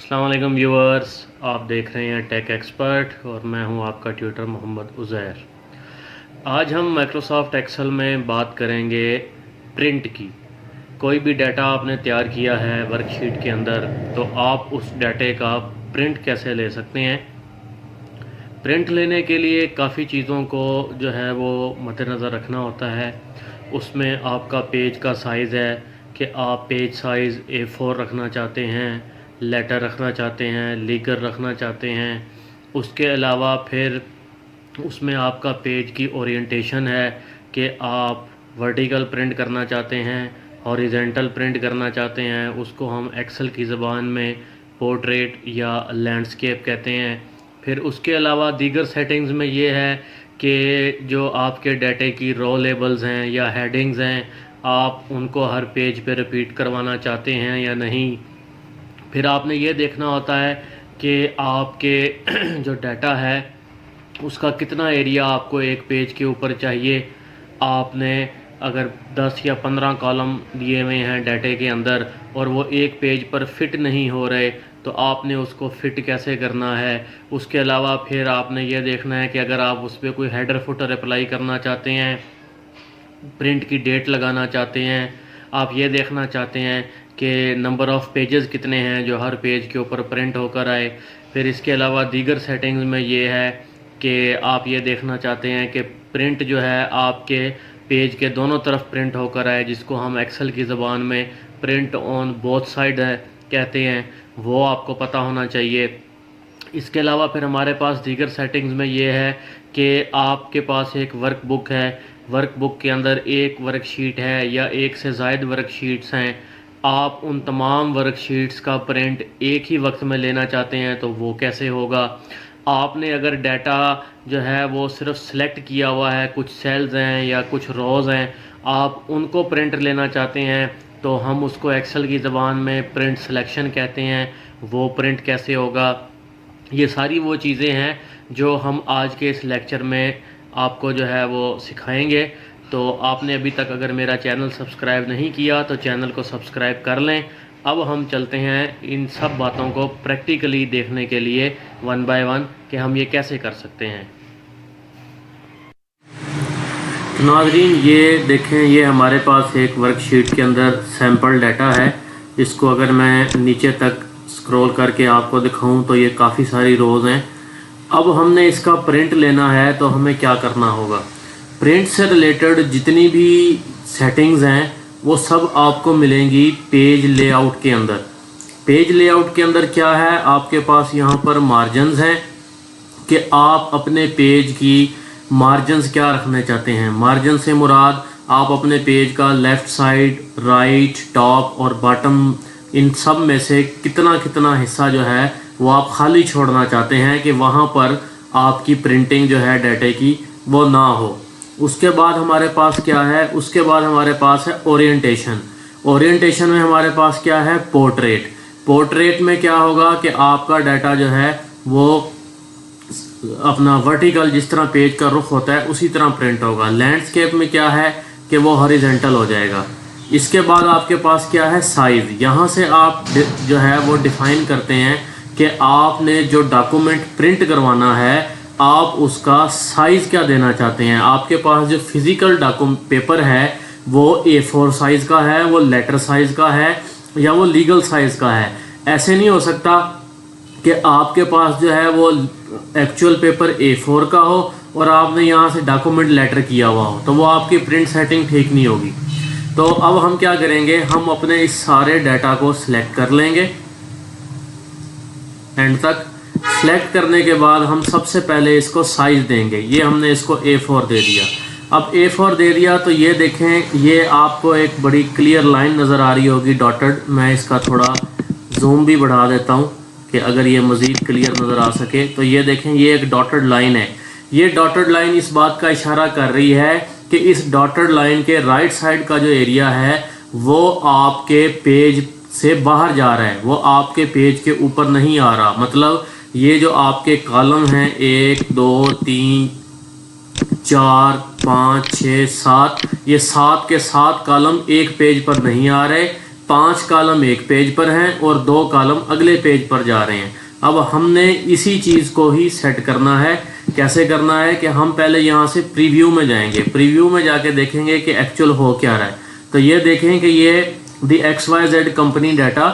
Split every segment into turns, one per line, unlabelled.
अस्सलाम वालेकुम व्यूअर्स, आप देख रहे हैं टेक एक्सपर्ट और मैं हूं आपका ट्यूटर मोहम्मद उज़ैर। आज हम माइक्रोसॉफ्ट एक्सेल में बात करेंगे प्रिंट की। कोई भी डाटा आपने तैयार किया है वर्कशीट के अंदर, तो आप उस डाटे का प्रिंट कैसे ले सकते हैं। प्रिंट लेने के लिए काफ़ी चीज़ों को जो है वो मद्देनज़र रखना होता है। उसमें आपका पेज का साइज़ है कि आप पेज साइज़ A4 रखना चाहते हैं, लेटर रखना चाहते हैं, लीगर रखना चाहते हैं। उसके अलावा फिर उसमें आपका पेज की ओरिएंटेशन है कि आप वर्टिकल प्रिंट करना चाहते हैं, हॉरिजेंटल प्रिंट करना चाहते हैं। उसको हम एक्सेल की ज़बान में पोर्ट्रेट या लैंडस्केप कहते हैं। फिर उसके अलावा दीगर सेटिंग्स में ये है कि जो आपके डाटे की रो लेबल्स हैं या हेडिंग्स हैं, आप उनको हर पेज पे रिपीट करवाना चाहते हैं या नहीं। फिर आपने ये देखना होता है कि आपके जो डाटा है उसका कितना एरिया आपको एक पेज के ऊपर चाहिए। आपने अगर 10 या 15 कॉलम दिए हुए हैं डाटे के अंदर और वो एक पेज पर फिट नहीं हो रहे, तो आपने उसको फिट कैसे करना है। उसके अलावा फिर आपने ये देखना है कि अगर आप उस पर कोई हेडर फुटर अप्लाई करना चाहते हैं, प्रिंट की डेट लगाना चाहते हैं, आप ये देखना चाहते हैं कि नंबर ऑफ़ पेजेस कितने हैं जो हर पेज के ऊपर प्रिंट होकर आए। फिर इसके अलावा दीगर सेटिंग्स में ये है कि आप ये देखना चाहते हैं कि प्रिंट जो है आपके पेज के दोनों तरफ प्रिंट होकर आए, जिसको हम एक्सेल की ज़बान में प्रिंट ऑन बोथ साइड है कहते हैं, वो आपको पता होना चाहिए। इसके अलावा फिर हमारे पास दीगर सेटिंग्स में ये है कि आपके पास एक वर्कबुक है, वर्कबुक के अंदर एक वर्कशीट है या एक से ज़ायद वर्कशीट्स हैं। आप उन तमाम वर्कशीट्स का प्रिंट एक ही वक्त में लेना चाहते हैं, तो वो कैसे होगा। आपने अगर डाटा जो है वो सिर्फ सेलेक्ट किया हुआ है, कुछ सेल्स हैं या कुछ रोज़ हैं, आप उनको प्रिंट लेना चाहते हैं, तो हम उसको एक्सेल की ज़बान में प्रिंट सिलेक्शन कहते हैं। वो प्रिंट कैसे होगा, ये सारी वो चीज़ें हैं जो हम आज के इस लेक्चर में आपको जो है वो सिखाएंगे। तो आपने अभी तक अगर मेरा चैनल सब्सक्राइब नहीं किया तो चैनल को सब्सक्राइब कर लें। अब हम चलते हैं इन सब बातों को प्रैक्टिकली देखने के लिए वन बाय वन कि हम ये कैसे कर सकते हैं। तो नाज़रीन, ये देखें, ये हमारे पास एक वर्कशीट के अंदर सैम्पल डाटा है। इसको अगर मैं नीचे तक स्क्रॉल करके आपको दिखाऊं तो ये काफ़ी सारी रोज़ हैं। अब हमने इसका प्रिंट लेना है, तो हमें क्या करना होगा। प्रिंट से रिलेटेड जितनी भी सेटिंग्स हैं वो सब आपको मिलेंगी पेज लेआउट के अंदर। पेज लेआउट के अंदर क्या है, आपके पास यहाँ पर मार्जिन्स हैं कि आप अपने पेज की मार्जिन्स क्या रखना चाहते हैं। मार्जिन से मुराद आप अपने पेज का लेफ़्ट साइड, राइट, टॉप और बॉटम, इन सब में से कितना कितना हिस्सा जो है वो आप खाली छोड़ना चाहते हैं कि वहाँ पर आपकी प्रिंटिंग जो है डाटे की वो ना हो। उसके बाद हमारे पास क्या है, उसके बाद हमारे पास है ओरिएंटेशन। ओरिएंटेशन में हमारे पास क्या है, पोर्ट्रेट। पोर्ट्रेट में क्या होगा कि आपका डाटा जो है वो अपना वर्टिकल जिस तरह पेज का रुख होता है उसी तरह प्रिंट होगा। लैंडस्केप में क्या है कि वो हॉरिजेंटल हो जाएगा। इसके बाद आपके पास क्या है, साइज़। यहाँ से आप जो है वो डिफ़ाइन करते हैं कि आपने जो डॉक्यूमेंट प्रिंट करवाना है आप उसका साइज़ क्या देना चाहते हैं। आपके पास जो फिज़िकल पेपर है वो A4 साइज़ का है, वो लेटर साइज़ का है या वो लीगल साइज़ का है। ऐसे नहीं हो सकता कि आपके पास जो है वो एक्चुअल पेपर A4 का हो और आपने यहाँ से डॉक्यूमेंट लेटर किया हुआ हो, तो वो आपकी प्रिंट सेटिंग ठीक नहीं होगी। तो अब हम क्या करेंगे, हम अपने इस सारे डाटा को सिलेक्ट कर लेंगे। एंड तक सिलेक्ट करने के बाद हम सबसे पहले इसको साइज़ देंगे। ये हमने इसको A4 दे दिया। अब A4 दे दिया तो ये देखें, ये आपको एक बड़ी क्लियर लाइन नज़र आ रही होगी डॉटेड। मैं इसका थोड़ा जूम भी बढ़ा देता हूँ कि अगर ये मज़ीद क्लियर नज़र आ सके। तो ये देखें, ये एक डॉटेड लाइन है। ये डॉटेड लाइन इस बात का इशारा कर रही है कि इस डॉटेड लाइन के राइट साइड का जो एरिया है वो आपके पेज से बाहर जा रहा है, वो आपके पेज के ऊपर नहीं आ रहा। मतलब ये जो आपके कॉलम हैं 1 2 3 4 5 6 7, ये 7 के 7 कॉलम एक पेज पर नहीं आ रहे, 5 कॉलम एक पेज पर हैं और 2 कॉलम अगले पेज पर जा रहे हैं। अब हमने इसी चीज़ को ही सेट करना है। कैसे करना है कि हम पहले यहाँ से प्रीव्यू में जाएंगे, प्रीव्यू में जाके देखेंगे कि एक्चुअल हो क्या रहा है। तो ये देखें कि ये दी XYZ कंपनी डाटा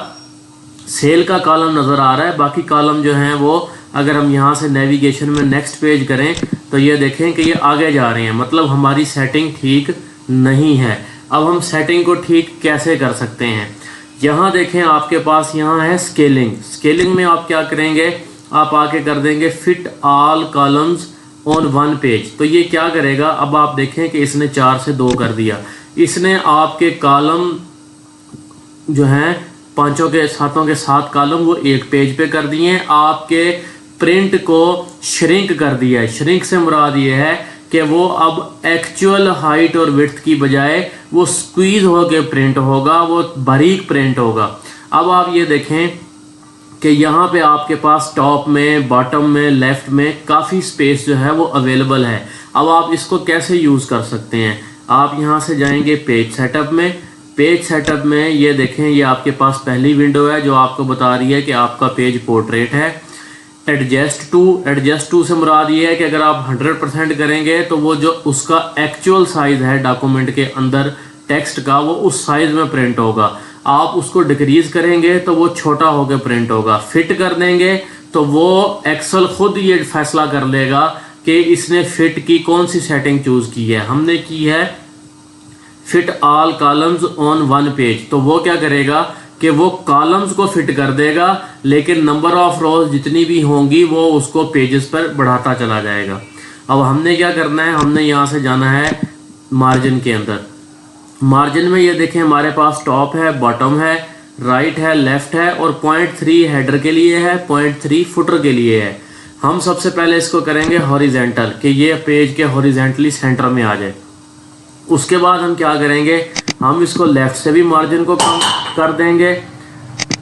सेल का कॉलम नज़र आ रहा है। बाकी कॉलम जो हैं वो अगर हम यहाँ से नेविगेशन में नेक्स्ट पेज करें तो ये देखें कि ये आगे जा रहे हैं, मतलब हमारी सेटिंग ठीक नहीं है। अब हम सेटिंग को ठीक कैसे कर सकते हैं, यहाँ देखें आपके पास यहाँ है स्केलिंग। स्केलिंग में आप क्या करेंगे, आप आके कर देंगे fit all columns on one page. तो ये क्या करेगा, अब आप देखें कि इसने 4 से 2 कर दिया। इसने आपके कॉलम जो हैं 5 के 7 कॉलम वो एक पेज पे कर दिए हैं। आपके प्रिंट को श्रिंक कर दिया है। श्रिंक से मुराद ये है कि वो अब एक्चुअल हाइट और विड्थ की बजाय वो स्क्वीज होके प्रिंट होगा, वो बारीक प्रिंट होगा। अब आप ये देखें कि यहाँ पे आपके पास टॉप में, बॉटम में, लेफ्ट में काफ़ी स्पेस जो है वो अवेलेबल है। अब आप इसको कैसे यूज़ कर सकते हैं, आप यहाँ से जाएंगे पेज सेटअप में। पेज सेटअप में ये देखें, ये आपके पास पहली विंडो है जो आपको बता रही है कि आपका पेज पोर्ट्रेट है। एडजस्ट टू से मुराद ये है कि अगर आप 100% करेंगे तो वो जो उसका एक्चुअल साइज है डॉक्यूमेंट के अंदर टेक्स्ट का, वो उस साइज में प्रिंट होगा। आप उसको डिक्रीज करेंगे तो वो छोटा होकर प्रिंट होगा। फिट कर देंगे तो वो एक्सेल खुद ये फैसला कर लेगा कि इसने फिट की कौन सी सेटिंग चूज की है। हमने की है fit all columns on one page, तो वो क्या करेगा कि वो कॉलम्स को फिट कर देगा, लेकिन नंबर ऑफ रोज जितनी भी होंगी वो उसको पेजेस पर बढ़ाता चला जाएगा। अब हमने क्या करना है, हमने यहाँ से जाना है मार्जिन के अंदर। मार्जिन में ये देखें हमारे पास टॉप है, बॉटम है, राइट है, लेफ्ट है और 0.3 हेडर के लिए है, 0.3 फुटर के लिए है। हम सबसे पहले इसको करेंगे हॉरिजेंटल, कि ये पेज के हॉरिजेंटली सेंटर में आ जाए। उसके बाद हम क्या करेंगे, हम इसको लेफ्ट से भी मार्जिन को कम कर देंगे,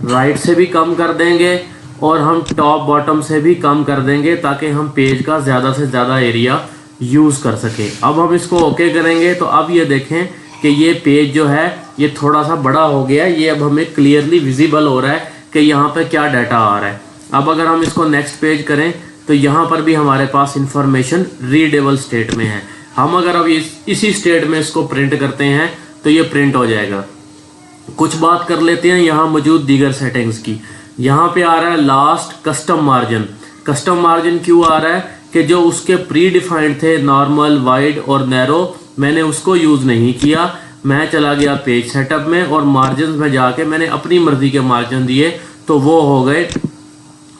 राइट से भी कम कर देंगे और हम टॉप बॉटम से भी कम कर देंगे, ताकि हम पेज का ज़्यादा से ज़्यादा एरिया यूज़ कर सकें। अब हम इसको ओके करेंगे तो अब ये देखें कि ये पेज जो है ये थोड़ा सा बड़ा हो गया। ये अब हमें क्लियरली विजिबल हो रहा है कि यहाँ पे क्या डाटा आ रहा है। अब अगर हम इसको नेक्स्ट पेज करें तो यहाँ पर भी हमारे पास इंफॉर्मेशन रीडेबल स्टेट में है। हम अगर अब इसी स्टेट में इसको प्रिंट करते हैं तो ये प्रिंट हो जाएगा। कुछ बात कर लेते हैं यहाँ मौजूद दीगर सेटिंग्स की। यहाँ पे आ रहा है last custom margin. Custom margin क्यों आ रहा है कि जो उसके प्री डिफाइंड थे नॉर्मल, वाइड और नैरो, मैंने उसको यूज़ नहीं किया। मैं चला गया पेज सेटअप में और मार्जिन में जाके मैंने अपनी मर्जी के मार्जिन दिए, तो वो हो गए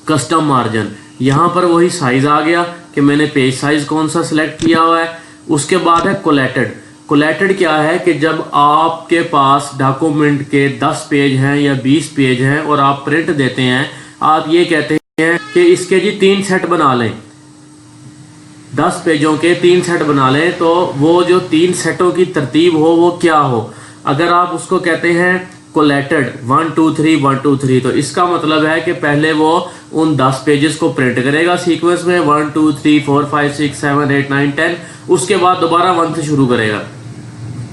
कस्टम मार्जिन। यहाँ पर वही साइज आ गया कि मैंने पेज साइज कौन सा सिलेक्ट किया हुआ है। उसके बाद है कोलेटेड। कोलेटेड क्या है कि जब आपके पास डॉक्यूमेंट के 10 पेज हैं या 20 पेज हैं और आप प्रिंट देते हैं, आप ये कहते हैं कि इसके जी 3 सेट बना लें, 10 पेजों के 3 सेट बना लें, तो वो जो 3 सेटों की तरतीब हो वो क्या हो। अगर आप उसको कहते हैं कोलेटेड 1 2 3 1 2 3, तो इसका मतलब है कि पहले वो उन 10 पेजेस को प्रिंट करेगा सीक्वेंस में 1 2 3 4 5 6 7 8 9 10, उसके बाद दोबारा 1 से शुरू करेगा,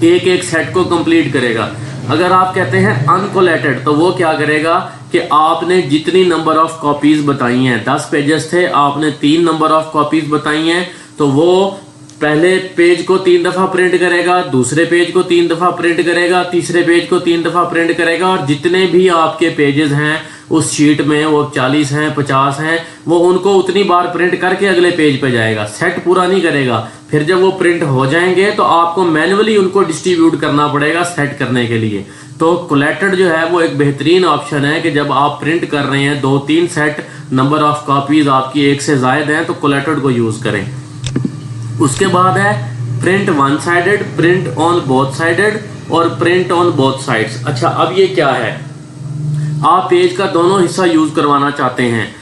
एक एक सेट को कंप्लीट करेगा। अगर आप कहते हैं अनकोलेटेड तो वो क्या करेगा कि आपने जितनी नंबर ऑफ कॉपीज बताई हैं, 10 पेजेस थे, आपने 3 नंबर ऑफ कॉपीज बताई हैं, तो वो पहले पेज को 3 दफा प्रिंट करेगा, दूसरे पेज को 3 दफा प्रिंट करेगा, तीसरे पेज को 3 दफा प्रिंट करेगा, और जितने भी आपके पेजेस हैं उस शीट में, वो 40 हैं 50 हैं, वो उनको उतनी बार प्रिंट करके अगले पेज पे जाएगा, सेट पूरा नहीं करेगा। फिर जब वो प्रिंट हो जाएंगे तो आपको मैन्युअली उनको डिस्ट्रीब्यूट करना पड़ेगा सेट करने के लिए। तो कोलेटेड जो है वो एक बेहतरीन ऑप्शन है कि जब आप प्रिंट कर रहे हैं 2-3 सेट, नंबर ऑफ कॉपीज आपकी 1 से ज्यादा हैं, तो कोलेटेड को यूज करें। उसके बाद है print one sided, print on both sided और प्रिंट ऑन बोथ साइड्स। अच्छा, अब ये क्या है, आप पेज का दोनों हिस्सा यूज करवाना चाहते हैं।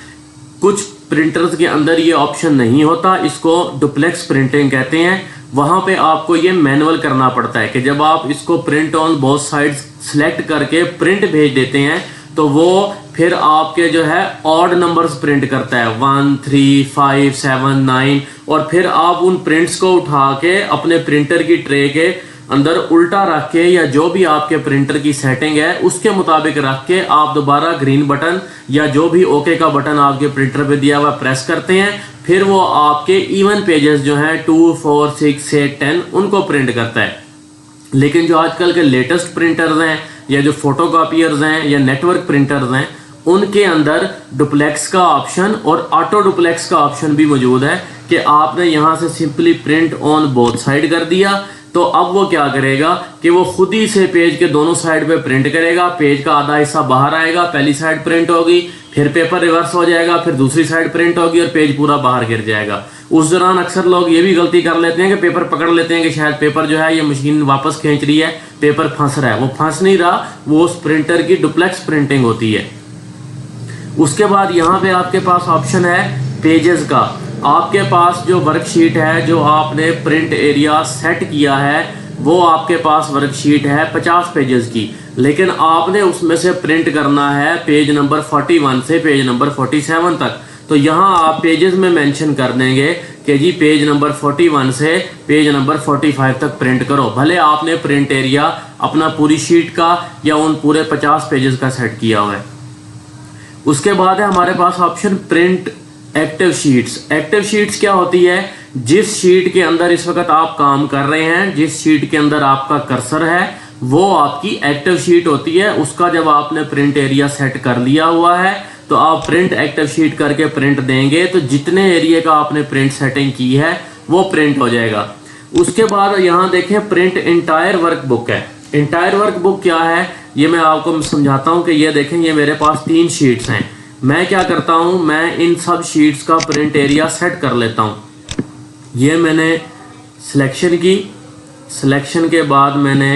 कुछ प्रिंटर्स के अंदर ये ऑप्शन नहीं होता, इसको डुप्लेक्स प्रिंटिंग कहते हैं। वहां पे आपको ये मैनुअल करना पड़ता है कि जब आप इसको print on both sides select करके प्रिंट भेज देते हैं तो वो फिर आपके जो है ऑड नंबर्स प्रिंट करता है, 1 3 5 7 9, और फिर आप उन प्रिंट्स को उठा के अपने प्रिंटर की ट्रे के अंदर उल्टा रख के या जो भी आपके प्रिंटर की सेटिंग है उसके मुताबिक रख के आप दोबारा ग्रीन बटन या जो भी ओके का बटन आपके प्रिंटर पे दिया हुआ प्रेस करते हैं, फिर वो आपके इवन पेजेस जो हैं 2, 4, 6, 8, 10 उनको प्रिंट करता है। लेकिन जो आजकल के लेटेस्ट प्रिंटर्स हैं या जो फोटोकॉपियर्स हैं या नेटवर्क प्रिंटर्स हैं, उनके अंदर डुप्लेक्स का ऑप्शन और ऑटो डुप्लेक्स का ऑप्शन भी मौजूद है कि आपने यहाँ से simply print on both side कर दिया तो अब वो क्या करेगा कि वो खुद ही से पेज के दोनों साइड पे प्रिंट करेगा। पेज का आधा हिस्सा बाहर आएगा, पहली साइड प्रिंट होगी, फिर पेपर रिवर्स हो जाएगा, फिर दूसरी साइड प्रिंट होगी और पेज पूरा बाहर गिर जाएगा। उस दौरान अक्सर लोग ये भी गलती कर लेते हैं कि पेपर पकड़ लेते हैं कि शायद पेपर जो है ये मशीन वापस खींच रही है, पेपर फंस रहा है। वो फंस नहीं रहा, वो उस प्रिंटर की डुप्लेक्स प्रिंटिंग होती है। उसके बाद यहाँ पे आपके पास ऑप्शन है पेजेस का। आपके पास जो वर्कशीट है, जो आपने प्रिंट एरिया सेट किया है, वो आपके पास वर्कशीट है 50 पेजेस की, लेकिन आपने उसमें से प्रिंट करना है पेज नंबर 41 से पेज नंबर 47 तक। तो यहाँ आप पेजेस में मेंशन कर देंगे कि जी पेज नंबर 41 से पेज नंबर 45 तक प्रिंट करो, भले आपने प्रिंट एरिया अपना पूरी शीट का या उन पूरे 50 पेजेस का सेट किया हुआ है। उसके बाद है हमारे पास option print active sheets. Active sheets क्या होती है? जिस शीट के अंदर इस वक्त आप काम कर रहे हैं, जिस शीट के अंदर आपका कर्सर है, वो आपकी एक्टिव शीट होती है। उसका जब आपने प्रिंट एरिया सेट कर लिया हुआ है तो आप प्रिंट एक्टिव शीट करके प्रिंट देंगे तो जितने एरिया का आपने प्रिंट सेटिंग की है वो प्रिंट हो जाएगा। उसके बाद यहाँ देखें प्रिंट इंटायर वर्कबुक है। इंटायर वर्कबुक क्या है ये मैं आपको समझाता हूँ कि ये देखें, ये मेरे पास 3 शीट्स हैं। मैं क्या करता हूँ, मैं इन सब शीट्स का प्रिंट एरिया सेट कर लेता हूँ। ये मैंने सिलेक्शन की, सिलेक्शन के बाद मैंने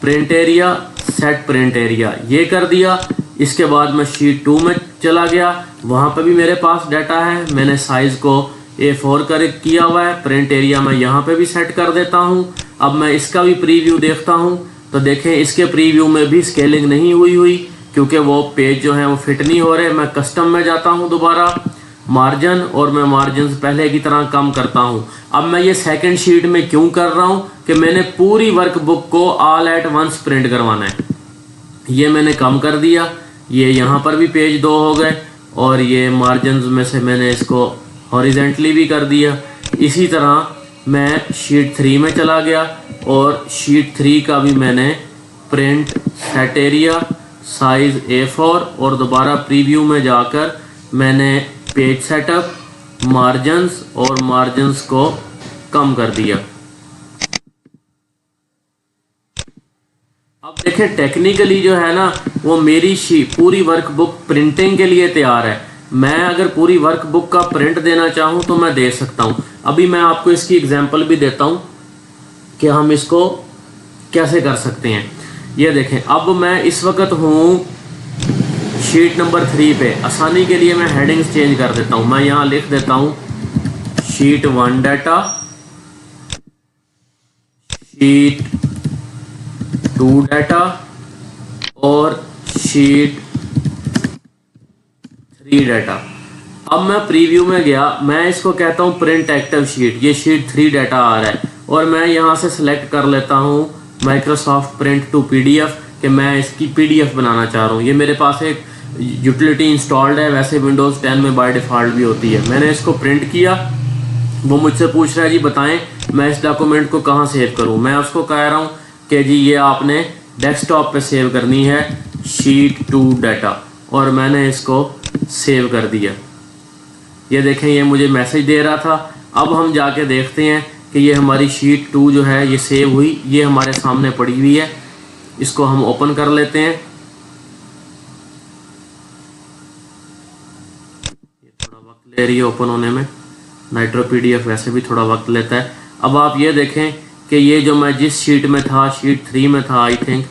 print area set print area ये कर दिया। इसके बाद मैं शीट 2 में चला गया, वहाँ पे भी मेरे पास डाटा है, मैंने साइज़ को A4 कर किया हुआ है। प्रिंट एरिया मैं यहाँ पे भी सेट कर देता हूँ। अब मैं इसका भी प्रीव्यू देखता हूँ तो देखें इसके प्रीव्यू में भी स्केलिंग नहीं हुई क्योंकि वो पेज जो है वो फिट नहीं हो रहे। मैं कस्टम में जाता हूँ दोबारा, मार्जिन, और मैं मार्जिन पहले की तरह कम करता हूँ। अब मैं ये सेकंड शीट में क्यों कर रहा हूँ कि मैंने पूरी वर्कबुक को ऑल एट वंस प्रिंट करवाना है। ये मैंने कम कर दिया, ये यहाँ पर भी पेज 2 हो गए और ये मार्जिन में से मैंने इसको हॉरिजेंटली भी कर दिया। इसी तरह मैं शीट 3 में चला गया और शीट 3 का भी मैंने print set area size A4 और दोबारा प्रीव्यू में जाकर मैंने पेज सेटअप, मार्जिन्स और मार्जिन्स को कम कर दिया। अब देखें टेक्निकली जो है ना वो मेरी पूरी वर्कबुक प्रिंटिंग के लिए तैयार है। मैं अगर पूरी वर्कबुक का प्रिंट देना चाहूँ तो मैं दे सकता हूँ। अभी मैं आपको इसकी एग्जांपल भी देता हूँ कि हम इसको कैसे कर सकते हैं। ये देखें, अब मैं इस वक्त हूँ शीट नंबर 3 पे। आसानी के लिए मैं हेडिंग्स चेंज कर देता हूँ। मैं यहाँ लिख देता हूँ शीट 1 डाटा, शीट 2 डाटा और शीट 3 डाटा। अब मैं प्रीव्यू में गया, मैं इसको कहता हूँ प्रिंट एक्टिव शीट। ये शीट 3 डाटा आ रहा है और मैं यहाँ से सिलेक्ट कर लेता हूँ माइक्रोसॉफ्ट प्रिंट टू PDF कि मैं इसकी PDF बनाना चाह रहा हूँ। ये मेरे पास एक यूटिलिटी इंस्टॉल्ड है, वैसे विंडोज़ 10 में बाय डिफ़ॉल्ट भी होती है। मैंने इसको प्रिंट किया, वो मुझसे पूछ रहा है जी बताएं मैं इस डॉक्यूमेंट को कहाँ सेव करूँ। मैं उसको कह रहा हूँ कि जी ये आपने डेस्कटॉप पे सेव करनी है शीट 2 डाटा, और मैंने इसको सेव कर दिया। ये देखें ये मुझे मैसेज दे रहा था। अब हम जाके देखते हैं कि ये हमारी शीट 2 जो है ये सेव हुई, ये हमारे सामने पड़ी हुई है। इसको हम ओपन कर लेते हैं। ये थोड़ा वक्त ले रही है ओपन होने में, नाइट्रो PDF वैसे भी थोड़ा वक्त लेता है। अब आप ये देखें कि ये जो मैं जिस शीट में था, शीट 3 में था आई थिंक,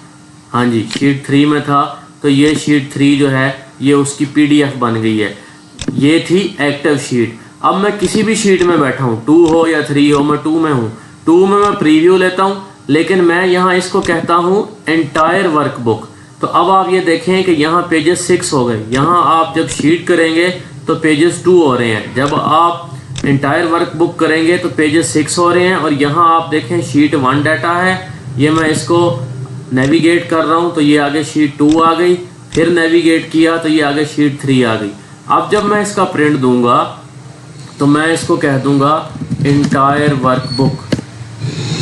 हाँ जी शीट 3 में था, तो ये शीट 3 जो है ये उसकी PDF बन गई है। ये थी एक्टिव शीट। अब मैं किसी भी शीट में बैठा हूँ, 2 हो या 3 हो, मैं 2 में हूँ। 2 में मैं प्रीव्यू लेता हूँ, लेकिन मैं यहाँ इसको कहता हूँ एंटायर वर्कबुक। तो अब आप ये देखें कि यहाँ पेजेस 6 हो गए। यहाँ आप जब शीट करेंगे तो पेजेस 2 हो रहे हैं, जब आप एंटायर वर्कबुक करेंगे तो पेजेस 6 हो रहे हैं। और यहाँ आप देखें शीट 1 डाटा है ये मैं इसको नेविगेट कर रहा हूँ तो ये आगे शीट 2 आ गई, फिर नेविगेट किया तो ये आगे शीट 3 आ गई। अब जब मैं इसका प्रिंट दूंगा तो मैं इसको कह दूंगा इंटायर वर्कबुक।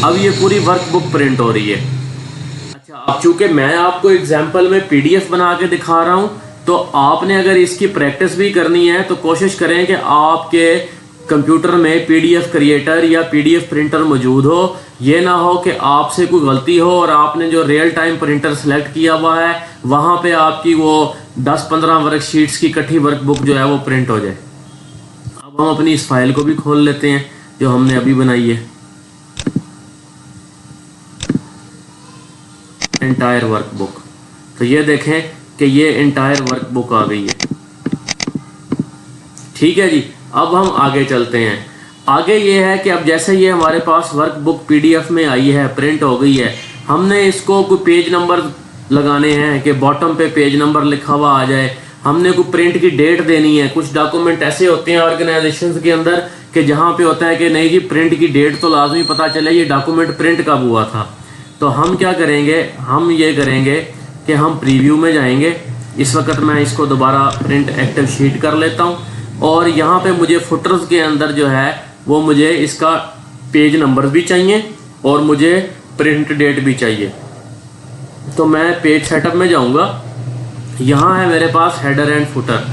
अब ये पूरी वर्कबुक प्रिंट हो रही है। अच्छा, अब चूंकि मैं आपको एग्जाम्पल में पीडीएफ बना के दिखा रहा हूँ, तो आपने अगर इसकी प्रैक्टिस भी करनी है तो कोशिश करें कि आपके कंप्यूटर में पीडीएफ क्रिएटर या पीडीएफ प्रिंटर मौजूद हो। ये ना हो कि आपसे कोई गलती हो और आपने जो रियल टाइम प्रिंटर सेलेक्ट किया हुआ है वहाँ पे आपकी वो 10-15 वर्कशीट्स की इकट्ठी वर्कबुक जो है वो प्रिंट हो जाए। अब हम अपनी इस फाइल को भी खोल लेते हैं जो हमने अभी बनाई है, एंटायर वर्कबुक। तो ये देखें कि ये एंटायर वर्कबुक आ गई है। ठीक है जी, अब हम आगे चलते हैं। आगे ये है कि अब जैसे ये हमारे पास वर्कबुक पीडीएफ में आई है, प्रिंट हो गई है, हमने इसको कोई पेज नंबर लगाने हैं कि बॉटम पे पेज नंबर लिखा हुआ आ जाए। हमने कोई प्रिंट की डेट देनी है। कुछ डॉक्यूमेंट ऐसे होते हैं ऑर्गेनाइजेशंस के अंदर कि जहाँ पे होता है कि नहीं जी प्रिंट की डेट तो लाजमी पता चले ये डॉक्यूमेंट प्रिंट कब हुआ था। तो हम क्या करेंगे, हम ये करेंगे कि हम प्रीव्यू में जाएंगे। इस वक्त मैं इसको दोबारा प्रिंट एक्टिव शीट कर लेता हूँ और यहाँ पे मुझे फुटर्स के अंदर जो है वो मुझे इसका पेज नंबर भी चाहिए और मुझे प्रिंट डेट भी चाहिए। तो मैं पेज सेटअप में जाऊँगा। यहाँ है मेरे पास हेडर एंड फुटर।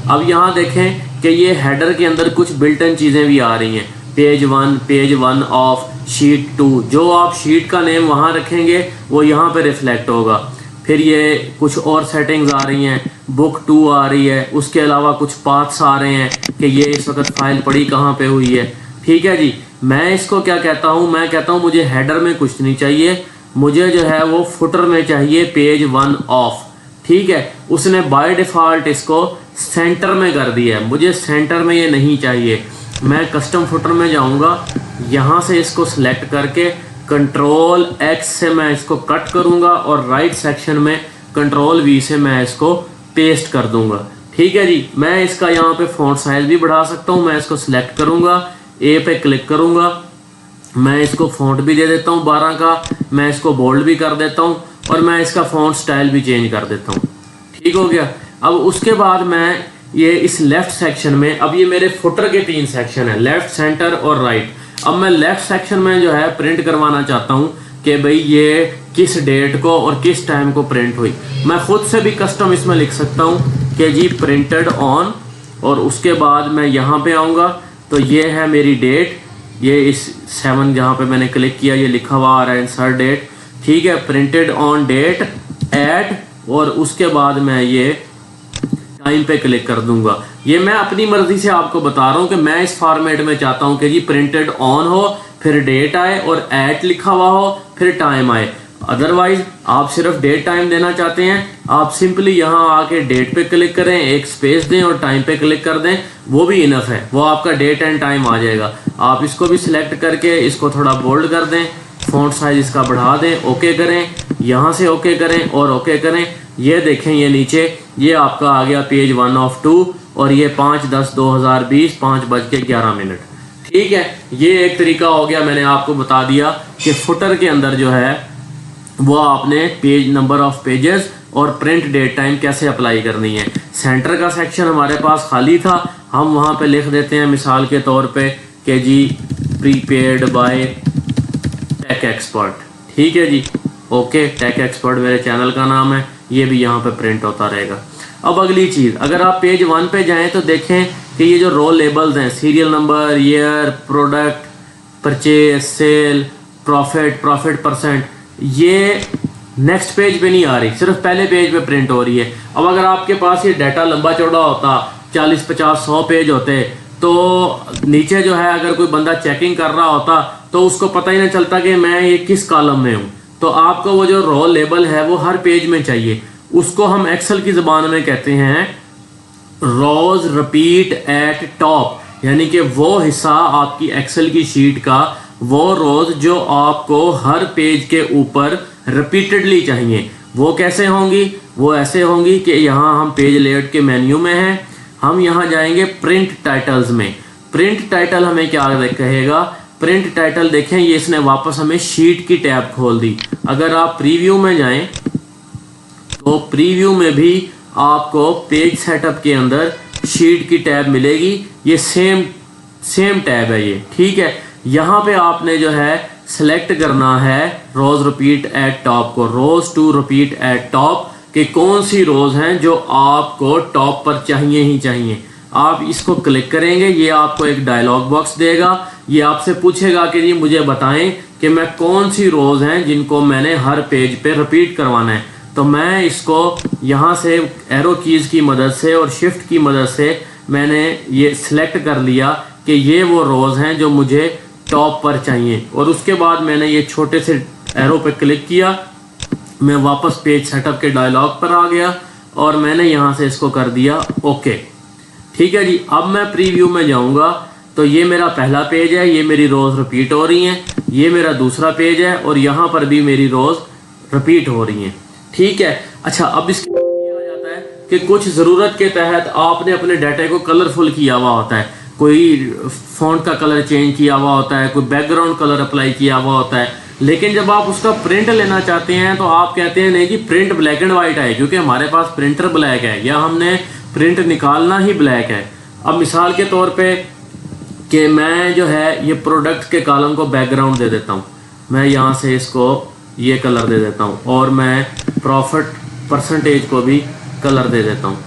अब यहाँ देखें कि ये हेडर के अंदर कुछ बिल्ट इन चीज़ें भी आ रही हैं, पेज 1 ऑफ शीट 2। जो आप शीट का नेम वहाँ रखेंगे वो यहाँ पे रिफ्लेक्ट होगा। फिर ये कुछ और सेटिंग्स आ रही हैं, बुक 2 आ रही है, उसके अलावा कुछ पाथ्स आ रहे हैं कि ये इस वक्त फाइल पड़ी कहाँ पे हुई है। ठीक है जी, मैं इसको क्या कहता हूँ, मैं कहता हूँ मुझे हेडर में कुछ नहीं चाहिए, मुझे जो है वो फुटर में चाहिए पेज 1 ऑफ। ठीक है, उसने बाय डिफ़ॉल्ट इसको सेंटर में कर दिया है, मुझे सेंटर में ये नहीं चाहिए। मैं कस्टम फुटर में जाऊँगा, यहाँ से इसको सिलेक्ट करके कंट्रोल X से मैं इसको कट करूँगा और राइट सेक्शन में कंट्रोल V से मैं इसको पेस्ट कर दूँगा। ठीक है जी, मैं इसका यहाँ पे फॉन्ट साइज भी बढ़ा सकता हूँ। मैं इसको सिलेक्ट करूँगा, A पे क्लिक करूँगा, मैं इसको फॉन्ट भी दे देता हूँ 12 का, मैं इसको बोल्ड भी कर देता हूँ और मैं इसका फॉन्ट स्टाइल भी चेंज कर देता हूँ। ठीक हो गया। अब उसके बाद मैं ये इस लेफ्ट सेक्शन में, अब ये मेरे फुटर के 3 सेक्शन है, लेफ्ट, सेंटर और राइट। अब मैं लेफ्ट सेक्शन में जो है प्रिंट करवाना चाहता हूँ कि भाई ये किस डेट को और किस टाइम को प्रिंट हुई। मैं खुद से भी कस्टम इसमें लिख सकता हूँ कि जी प्रिंटेड ऑन, और उसके बाद मैं यहाँ पे आऊँगा तो ये है मेरी डेट, ये इस 7 जहाँ पे मैंने क्लिक किया ये लिखा हुआ आ रहा है इंसर्ट डेट। ठीक है, प्रिंटेड ऑन डेट एट, और उसके बाद मैं ये टाइम पे क्लिक कर दूंगा। ये मैं अपनी मर्जी से आपको बता रहा हूँ कि मैं इस फॉर्मेट में चाहता हूँ कि जी प्रिंटेड ऑन हो, फिर डेट आए और एट लिखा हुआ हो, फिर टाइम आए। अदरवाइज आप सिर्फ डेट टाइम देना चाहते हैं, आप सिंपली यहाँ आके डेट पे क्लिक करें, एक स्पेस दें और टाइम पे क्लिक कर दें, वो भी इनफ है, वो आपका डेट एंड टाइम आ जाएगा। आप इसको भी सिलेक्ट करके इसको थोड़ा बोल्ड कर दें, फॉन्ट साइज इसका बढ़ा दें, ओके करें, यहाँ से ओके करें और ओके करें। ये देखें ये नीचे ये आपका आ गया पेज 1 ऑफ 2 और ये 5/10/2020 5:11। ठीक है, ये एक तरीका हो गया, मैंने आपको बता दिया कि फुटर के अंदर जो है वो आपने पेज नंबर ऑफ पेजेस और प्रिंट डेट टाइम कैसे अप्लाई करनी है। सेंटर का सेक्शन हमारे पास खाली था, हम वहाँ पे लिख देते हैं मिसाल के तौर पे कि जी प्रीपेड बाय टेक एक्सपर्ट। ठीक है जी, ओके, टेक एक्सपर्ट मेरे चैनल का नाम है, ये भी यहाँ पे प्रिंट होता रहेगा। अब अगली चीज़, अगर आप पेज 1 पे जाएं तो देखें कि ये जो रो लेबल्स हैं, serial number, year, product, purchase, sale, profit percent, ये नेक्स्ट पेज पे नहीं आ रही, सिर्फ पहले पेज पे प्रिंट हो रही है। अब अगर आपके पास ये डाटा लंबा चौड़ा होता, 40, 50, 100 पेज होते, तो नीचे जो है अगर कोई बंदा चेकिंग कर रहा होता तो उसको पता ही नहीं चलता कि मैं ये किस कॉलम में हूँ। तो आपको वो जो रो लेबल है वो हर पेज में चाहिए, उसको हम एक्सेल की ज़बान में कहते हैं रोज रिपीट एट टॉप, यानी कि वो हिस्सा आपकी एक्सेल की शीट का, वो रोज जो आपको हर पेज के ऊपर रिपीटेडली चाहिए। वो कैसे होंगी? वो ऐसे होंगी कि यहाँ हम पेज लेआउट के मेन्यू में हैं, हम यहाँ जाएंगे प्रिंट टाइटल्स में। प्रिंट टाइटल हमें क्या कहेगा? प्रिंट टाइटल देखें, ये इसने वापस हमें शीट की टैब खोल दी। अगर आप प्रीव्यू में जाएं तो प्रीव्यू में भी आपको पेज सेटअप के अंदर शीट की टैब मिलेगी। ये सेम टैब है ये, ठीक है। यहाँ पे आपने जो है सेलेक्ट करना है रोज रिपीट एट टॉप को, रोज टू रिपीट एट टॉप कि कौन सी रोज हैं जो आपको टॉप पर चाहिए ही चाहिए। आप इसको क्लिक करेंगे, ये आपको एक डायलॉग बॉक्स देगा। ये आपसे पूछेगा कि जी मुझे बताएं कि मैं कौन सी रोज हैं जिनको मैंने हर पेज पे रिपीट करवाना है। तो मैं इसको यहाँ से एरो कीज की मदद से और शिफ्ट की मदद से मैंने ये सिलेक्ट कर लिया कि ये वो रोज हैं जो मुझे टॉप पर चाहिए। और उसके बाद मैंने ये छोटे से एरो पे क्लिक किया, मैं वापस पेज सेटअप के डायलॉग पर आ गया और मैंने यहाँ से इसको कर दिया ओके, ठीक है जी। अब मैं प्रीव्यू में जाऊँगा तो ये मेरा पहला पेज है, ये मेरी रोज रिपीट हो रही हैं। ये मेरा दूसरा पेज है और यहाँ पर भी मेरी रोज रिपीट हो रही हैं, ठीक है। अच्छा, अब इसके बाद ये आ जाता है कि कुछ ज़रूरत के तहत आपने अपने डाटा को कलरफुल किया हुआ होता है, कोई फॉन्ट का कलर चेंज किया हुआ होता है, कोई बैकग्राउंड कलर अप्लाई किया हुआ होता है। लेकिन जब आप उसका प्रिंट लेना चाहते हैं तो आप कहते हैं नहीं जी प्रिंट ब्लैक एंड वाइट है, क्योंकि हमारे पास प्रिंटर ब्लैक है या हमने प्रिंट निकालना ही ब्लैक है। अब मिसाल के तौर पे कि मैं जो है ये प्रोडक्ट के कॉलम को बैकग्राउंड दे देता हूँ, मैं यहाँ से इसको ये कलर दे देता हूँ और मैं प्रॉफिट परसेंटेज को भी कलर दे देता हूँ,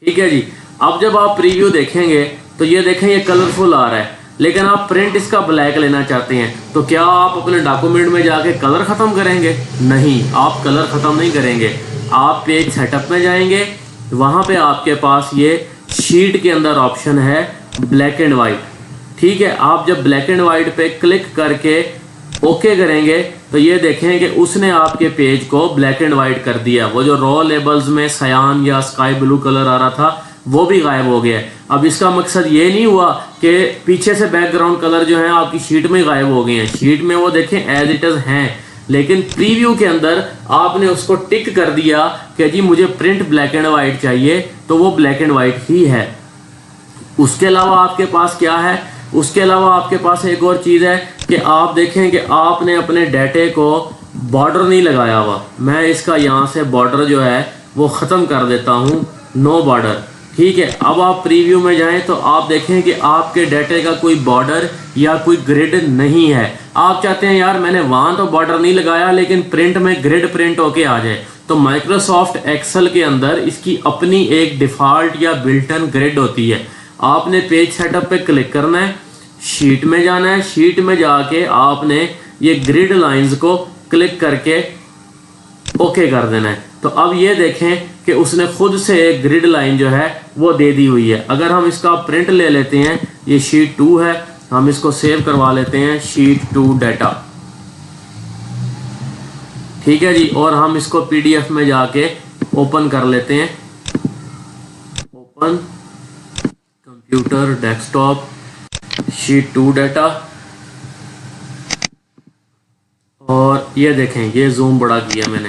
ठीक है जी। अब जब आप प्रीव्यू देखेंगे तो ये देखें ये कलरफुल आ रहा है, लेकिन आप प्रिंट इसका ब्लैक लेना चाहते हैं तो क्या आप अपने डॉक्यूमेंट में जाके कलर ख़त्म करेंगे? नहीं, आप कलर ख़त्म नहीं करेंगे। आप पेज सेटअप में जाएंगे, वहाँ पे आपके पास ये शीट के अंदर ऑप्शन है ब्लैक एंड वाइट, ठीक है। आप जब ब्लैक एंड वाइट पे क्लिक करके ओके करेंगे तो ये देखें कि उसने आपके पेज को ब्लैक एंड वाइट कर दिया। वो जो रॉ लेबल्स में सयान या स्काई ब्लू कलर आ रहा था वो भी गायब हो गया है। अब इसका मकसद ये नहीं हुआ कि पीछे से बैकग्राउंड कलर जो है आपकी शीट में गायब हो गए हैं, शीट में वो देखें एज इट इज हैं, लेकिन प्रीव्यू के अंदर आपने उसको टिक कर दिया कि जी मुझे प्रिंट ब्लैक एंड वाइट चाहिए, तो वो ब्लैक एंड वाइट ही है। उसके अलावा आपके पास क्या है? उसके अलावा आपके पास एक और चीज़ है कि आप देखें कि आपने अपने डाटे को बॉर्डर नहीं लगाया हुआ। मैं इसका यहाँ से बॉर्डर जो है वो ख़त्म कर देता हूँ, नो बॉर्डर, ठीक है। अब आप प्रीव्यू में जाएं तो आप देखें कि आपके डाटे का कोई बॉर्डर या कोई ग्रिड नहीं है। आप चाहते हैं यार मैंने वहाँ तो बॉर्डर नहीं लगाया लेकिन प्रिंट में ग्रिड प्रिंट होके आ जाए, तो माइक्रोसॉफ्ट एक्सेल के अंदर इसकी अपनी एक डिफ़ॉल्ट या बिल्ट इन ग्रिड होती है। आपने पेज सेटअप पे क्लिक करना है, शीट में जाना है, शीट में जाके आपने ये ग्रिड लाइंस को क्लिक करके ओके कर देना है। तो अब ये देखें कि उसने खुद से एक ग्रिड लाइन जो है वो दे दी हुई है। अगर हम इसका प्रिंट ले लेते हैं, ये शीट 2 है, हम इसको सेव करवा लेते हैं शीट 2 डाटा, ठीक है जी। और हम इसको पीडीएफ में जाके ओपन कर लेते हैं, open computer desktop sheet 2 data, और ये देखें ये जूम बड़ा किया मैंने,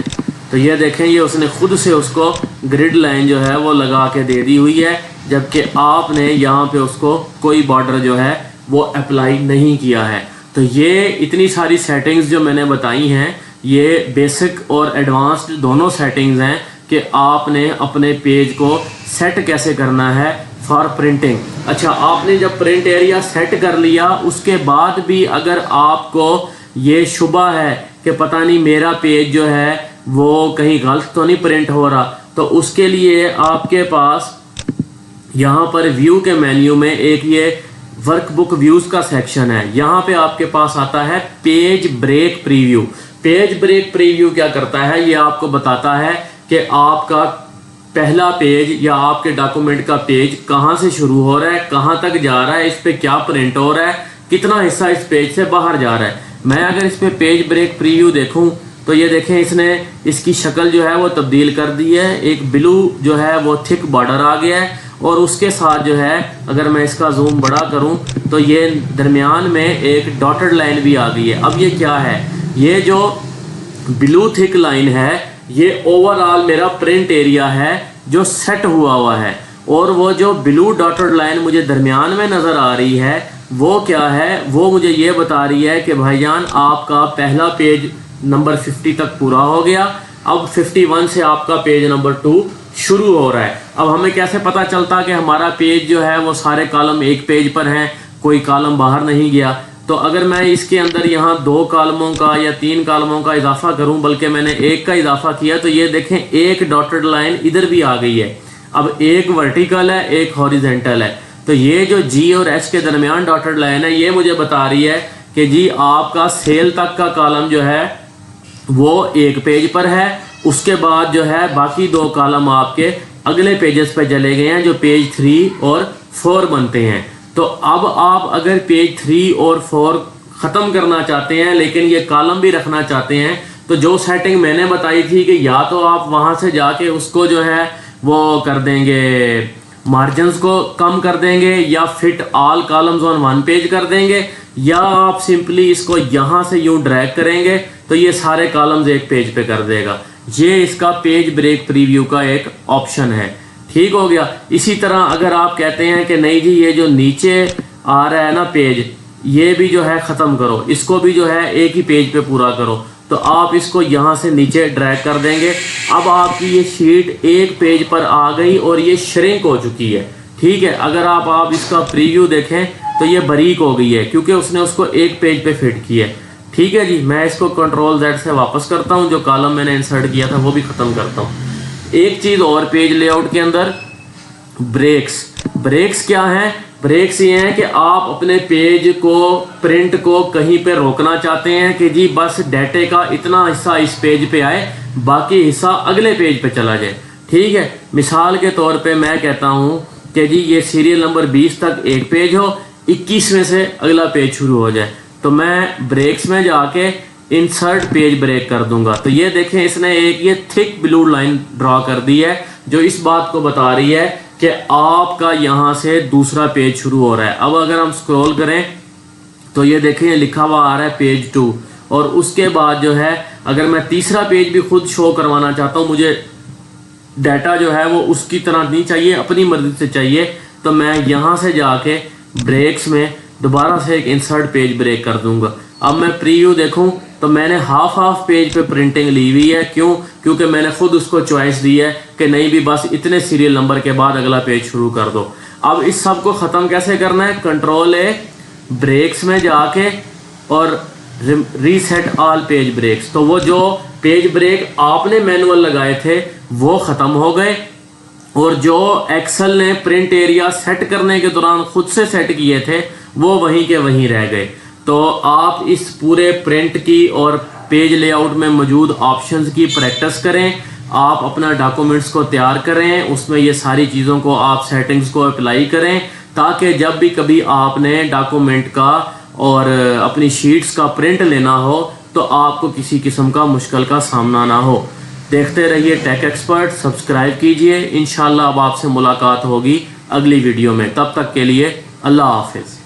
तो ये देखें ये उसने खुद से उसको ग्रिड लाइन जो है वो लगा के दे दी हुई है, जबकि आपने यहाँ पे उसको कोई बॉर्डर जो है वो अप्लाई नहीं किया है। तो ये इतनी सारी सेटिंग्स जो मैंने बताई हैं ये बेसिक और एडवांस्ड दोनों सेटिंग्स हैं कि आपने अपने पेज को सेट कैसे करना है फॉर प्रिंटिंग। अच्छा, आपने जब प्रिंट एरिया सेट कर लिया उसके बाद भी अगर आपको ये शुबा है कि पता नहीं मेरा पेज जो है वो कहीं गलत तो नहीं प्रिंट हो रहा, तो उसके लिए आपके पास यहाँ पर व्यू के मेन्यू में एक ये वर्कबुक व्यूज का सेक्शन है। यहाँ पे आपके पास आता है page break preview. Page break preview क्या करता है, ये आपको बताता है कि आपका पहला पेज या आपके डॉक्यूमेंट का पेज कहाँ से शुरू हो रहा है, कहाँ तक जा रहा है, इस पे क्या प्रिंट हो रहा है, कितना हिस्सा इस पेज से बाहर जा रहा है। मैं अगर इस पे पेज ब्रेक प्रीव्यू देखूं तो ये देखें इसने इसकी शक्ल जो है वो तब्दील कर दी है, एक ब्लू जो है वो थिक बॉर्डर आ गया है, और उसके साथ जो है अगर मैं इसका जूम बड़ा करूं तो ये दरमियान में एक डॉटेड लाइन भी आ गई है। अब ये क्या है, ये जो ब्लू थिक लाइन है ये ओवरऑल मेरा प्रिंट एरिया है जो सेट हुआ है, और वो जो ब्लू डॉटेड लाइन मुझे दरमियान में नज़र आ रही है वो क्या है, वो मुझे ये बता रही है कि भाईजान आपका पहला पेज नंबर 50 तक पूरा हो गया। अब 51 से आपका पेज नंबर 2 शुरू हो रहा है। अब हमें कैसे पता चलता कि हमारा पेज जो है वो सारे कॉलम एक पेज पर हैं, कोई कॉलम बाहर नहीं गया? तो अगर मैं इसके अंदर यहाँ 2 कॉलमों का या 3 कॉलमों का इजाफा करूं, बल्कि मैंने एक का इजाफा किया, तो ये देखें एक डॉटेड लाइन इधर भी आ गई है। अब एक वर्टिकल है, एक हॉरिजेंटल है। तो ये जो जी और एच के दरमियान डॉटेड लाइन है, ये मुझे बता रही है कि जी आपका सेल तक का कॉलम जो है वो एक पेज पर है। उसके बाद जो है बाकी 2 कॉलम आपके अगले पेजेस पे चले गए हैं, जो पेज 3 और 4 बनते हैं। तो अब आप अगर पेज 3 और 4 ख़त्म करना चाहते हैं लेकिन ये कॉलम भी रखना चाहते हैं, तो जो सेटिंग मैंने बताई थी कि या तो आप वहाँ से जाके उसको जो है वो कर देंगे, मार्जिन्स को कम कर देंगे, या fit all columns on 1 page कर देंगे, या आप सिंपली इसको यहाँ से यूँ ड्रैग करेंगे तो ये सारे कॉलम्स एक पेज पे कर देगा। ये इसका पेज ब्रेक प्रीव्यू का एक ऑप्शन है। ठीक हो गया। इसी तरह अगर आप कहते हैं कि नहीं जी ये जो नीचे आ रहा है ना पेज, ये भी जो है ख़त्म करो, इसको भी जो है एक ही पेज पे पूरा करो, तो आप इसको यहाँ से नीचे ड्रैग कर देंगे। अब आपकी ये शीट एक पेज पर आ गई और ये श्रिंक हो चुकी है। ठीक है। अगर आप इसका प्रीव्यू देखें तो ये बारीक हो गई है क्योंकि उसने उसको एक पेज पे फिट किया है। ठीक है जी। मैं इसको कंट्रोल Z से वापस करता हूँ, जो कॉलम मैंने इंसर्ट किया था वो भी ख़त्म करता हूँ। एक चीज़ और पेज लेआउट के अंदर, ब्रेक्स क्या हैं? ब्रेक्स ये हैं कि आप अपने पेज को, प्रिंट को कहीं पे रोकना चाहते हैं कि जी बस डाटे का इतना हिस्सा इस पेज पे आए, बाकी हिस्सा अगले पेज पे चला जाए। ठीक है। मिसाल के तौर पे मैं कहता हूँ कि जी ये सीरियल नंबर 20 तक एक पेज हो, 21वें से अगला पेज शुरू हो जाए, तो मैं ब्रेक्स में जाके इंसर्ट पेज ब्रेक कर दूंगा। तो ये देखें इसने एक ये थिक ब्लू लाइन ड्रॉ कर दी है, जो इस बात को बता रही है कि आपका यहाँ से दूसरा पेज शुरू हो रहा है। अब अगर हम स्क्रॉल करें तो ये देखें लिखा हुआ आ रहा है पेज 2, और उसके बाद जो है अगर मैं तीसरा पेज भी खुद शो करवाना चाहता हूँ, मुझे डाटा जो है वो उसकी तरह नहीं चाहिए, अपनी मर्जी से चाहिए, तो मैं यहाँ से जाके ब्रेक्स में दोबारा से एक इंसर्ट पेज ब्रेक कर दूंगा। अब मैं प्रीव्यू देखूं तो मैंने हाफ पेज पे प्रिंटिंग ली हुई है। क्यों? क्योंकि मैंने खुद उसको चॉइस दी है कि नहीं भी बस इतने सीरियल नंबर के बाद अगला पेज शुरू कर दो। अब इस सब को ख़त्म कैसे करना है? कंट्रोल A, ब्रेक्स में जाके और रीसेट ऑल पेज ब्रेक्स। तो वो जो पेज ब्रेक आपने मैनुअल लगाए थे वो ख़त्म हो गए, और जो एक्सेल ने प्रिंट एरिया सेट करने के दौरान खुद से सेट किए थे वो वहीं के वहीं रह गए। तो आप इस पूरे प्रिंट की और पेज लेआउट में मौजूद ऑप्शंस की प्रैक्टिस करें, आप अपना डॉक्यूमेंट्स को तैयार करें, उसमें ये सारी चीज़ों को आप सेटिंग्स को अप्लाई करें, ताकि जब भी कभी आपने डॉक्यूमेंट का और अपनी शीट्स का प्रिंट लेना हो तो आपको किसी किस्म का मुश्किल का सामना ना हो। देखते रहिए टेक एक्सपर्ट, सब्सक्राइब कीजिए। इंशाल्लाह अब आपसे मुलाकात होगी अगली वीडियो में। तब तक के लिए अल्लाह हाफिज़।